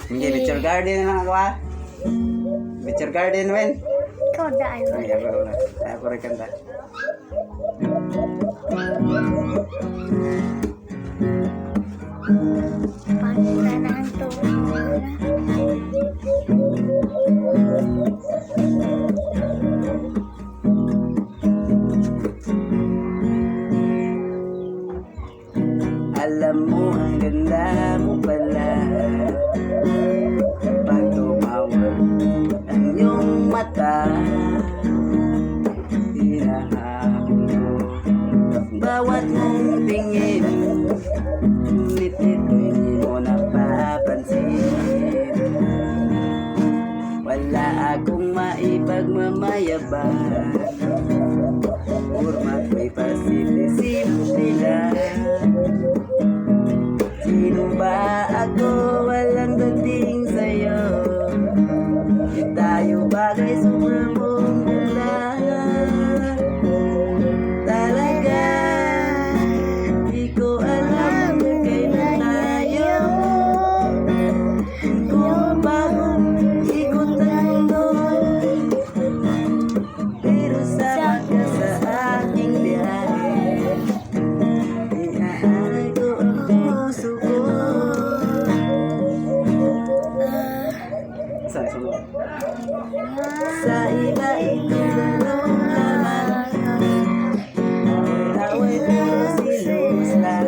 Hindi, Becher Garden na lang ako ha. Becher Garden, wen. Ikaw daan. Ay, ako rin kanta. Pagkanahan to. Alam mo, ang ganda mo pala. Pag tumawa ang iyong mata, hinahamon ko bawat mong tingin. Ngunit ito'y di mo napapansin. Wala akong maipagmamayabang, pormat may pasimple-simple lang. Sino ba ako? Walang dating sa'yo. Di tayo bagay sa mong ganda. Talaga di ko alam kung kailan tayo. Kung bagong ikot ang mundo, pero sama ka sa aking biyahe. Inaaral ko ang puso ko. Sa iba itong laman, away-away pero silos lang.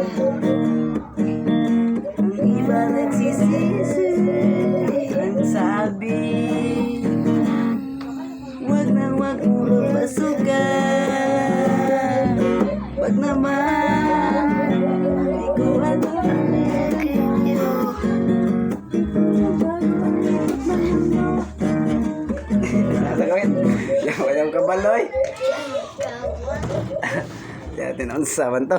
Ang iba nagsisisi, ang sabi, wag na wag mo pasukan. Wag naman, di ko alam. Walang kabaloy. Yatin ang saban to.